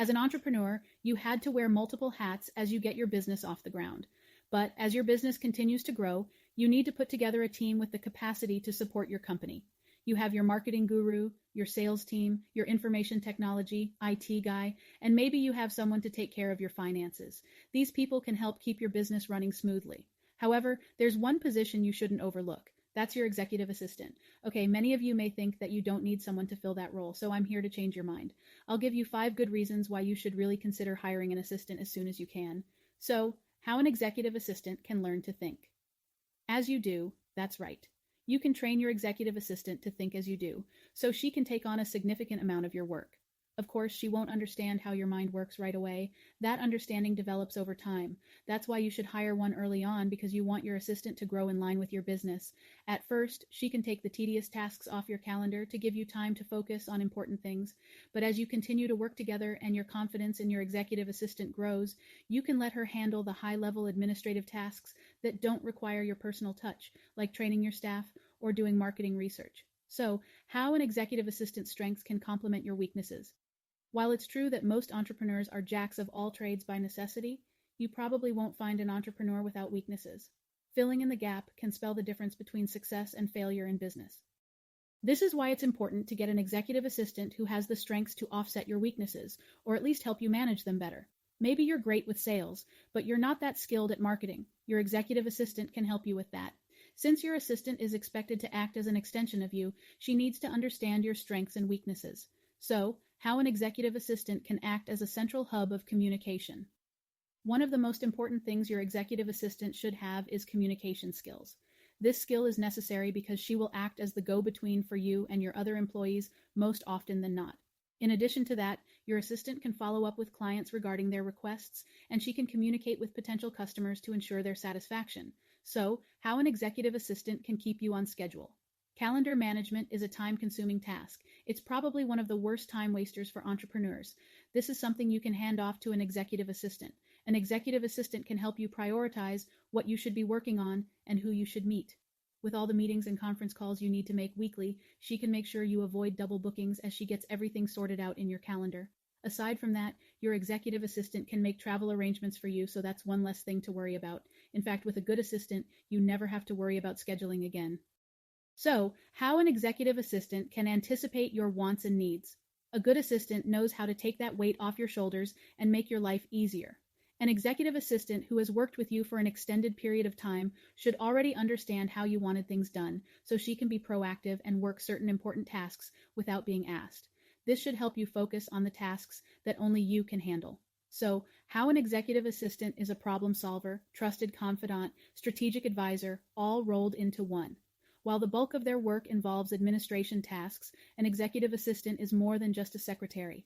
As an entrepreneur, you had to wear multiple hats as you get your business off the ground. But as your business continues to grow, you need to put together a team with the capacity to support your company. You have your marketing guru, your sales team, your information technology, IT guy, and maybe you have someone to take care of your finances. These people can help keep your business running smoothly. However, there's one position you shouldn't overlook. That's your executive assistant. Okay, many of you may think that you don't need someone to fill that role, so I'm here to change your mind. I'll give you 5 good reasons why you should really consider hiring an assistant as soon as you can. So, how an executive assistant can learn to think. As you do, that's right. You can train your executive assistant to think as you do, so she can take on a significant amount of your work. Of course, she won't understand how your mind works right away. That understanding develops over time. That's why you should hire one early on, because you want your assistant to grow in line with your business. At first, she can take the tedious tasks off your calendar to give you time to focus on important things. But as you continue to work together and your confidence in your executive assistant grows, you can let her handle the high-level administrative tasks that don't require your personal touch, like training your staff or doing marketing research. So, how an executive assistant's strengths can complement your weaknesses. While it's true that most entrepreneurs are jacks of all trades by necessity, you probably won't find an entrepreneur without weaknesses. Filling in the gap can spell the difference between success and failure in business. This is why it's important to get an executive assistant who has the strengths to offset your weaknesses, or at least help you manage them better. Maybe you're great with sales, but you're not that skilled at marketing. Your executive assistant can help you with that. Since your assistant is expected to act as an extension of you, she needs to understand your strengths and weaknesses. So, how an executive assistant can act as a central hub of communication. One of the most important things your executive assistant should have is communication skills. This skill is necessary because she will act as the go-between for you and your other employees most often than not. In addition to that, your assistant can follow up with clients regarding their requests, and she can communicate with potential customers to ensure their satisfaction. So, how an executive assistant can keep you on schedule. Calendar management is a time-consuming task. It's probably one of the worst time wasters for entrepreneurs. This is something you can hand off to an executive assistant. An executive assistant can help you prioritize what you should be working on and who you should meet. With all the meetings and conference calls you need to make weekly, she can make sure you avoid double bookings as she gets everything sorted out in your calendar. Aside from that, your executive assistant can make travel arrangements for you, so that's one less thing to worry about. In fact, with a good assistant, you never have to worry about scheduling again. So, how an executive assistant can anticipate your wants and needs. A good assistant knows how to take that weight off your shoulders and make your life easier. An executive assistant who has worked with you for an extended period of time should already understand how you wanted things done, so she can be proactive and work certain important tasks without being asked. This should help you focus on the tasks that only you can handle. So, how an executive assistant is a problem solver, trusted confidant, strategic advisor, all rolled into one. While the bulk of their work involves administration tasks, an executive assistant is more than just a secretary.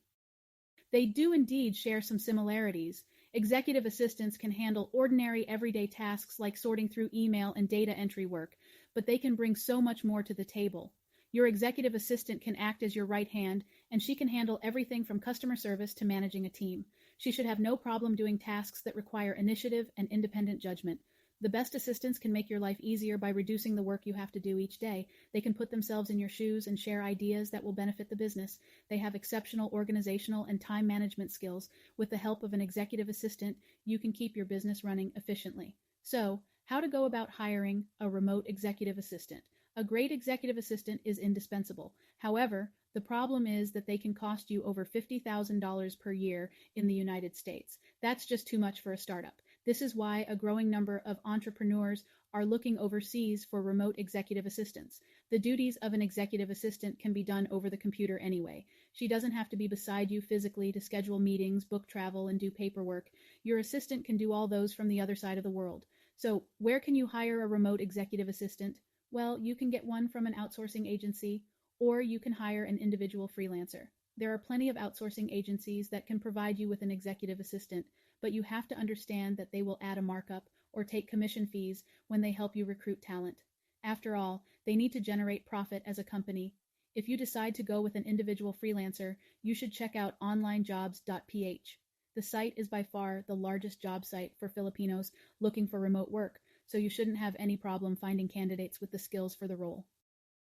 They do indeed share some similarities. Executive assistants can handle ordinary everyday tasks like sorting through email and data entry work, but they can bring so much more to the table. Your executive assistant can act as your right hand, and she can handle everything from customer service to managing a team. She should have no problem doing tasks that require initiative and independent judgment. The best assistants can make your life easier by reducing the work you have to do each day. They can put themselves in your shoes and share ideas that will benefit the business. They have exceptional organizational and time management skills. With the help of an executive assistant, you can keep your business running efficiently. So, how to go about hiring a remote executive assistant. A great executive assistant is indispensable. However, the problem is that they can cost you over $50,000 per year in the United States. That's just too much for a startup. This is why a growing number of entrepreneurs are looking overseas for remote executive assistants. The duties of an executive assistant can be done over the computer anyway. She doesn't have to be beside you physically to schedule meetings, book travel, and do paperwork. Your assistant can do all those from the other side of the world. So, where can you hire a remote executive assistant? Well, you can get one from an outsourcing agency, or you can hire an individual freelancer. There are plenty of outsourcing agencies that can provide you with an executive assistant, but you have to understand that they will add a markup or take commission fees when they help you recruit talent. After all, they need to generate profit as a company. If you decide to go with an individual freelancer, you should check out OnlineJobs.ph. The site is by far the largest job site for Filipinos looking for remote work, so you shouldn't have any problem finding candidates with the skills for the role.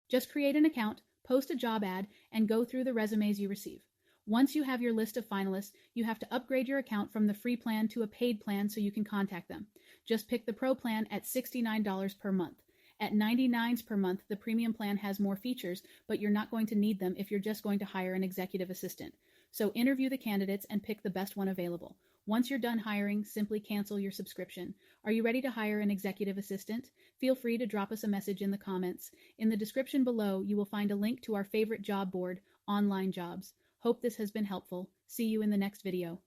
Just create an account, post a job ad, and go through the resumes you receive. Once you have your list of finalists, you have to upgrade your account from the free plan to a paid plan so you can contact them. Just pick the Pro plan at $69 per month. At $99 per month, the premium plan has more features, but you're not going to need them if you're just going to hire an executive assistant. So interview the candidates and pick the best one available. Once you're done hiring, simply cancel your subscription. Are you ready to hire an executive assistant? Feel free to drop us a message in the comments. In the description below, you will find a link to our favorite job board, Online Jobs. Hope this has been helpful. See you in the next video.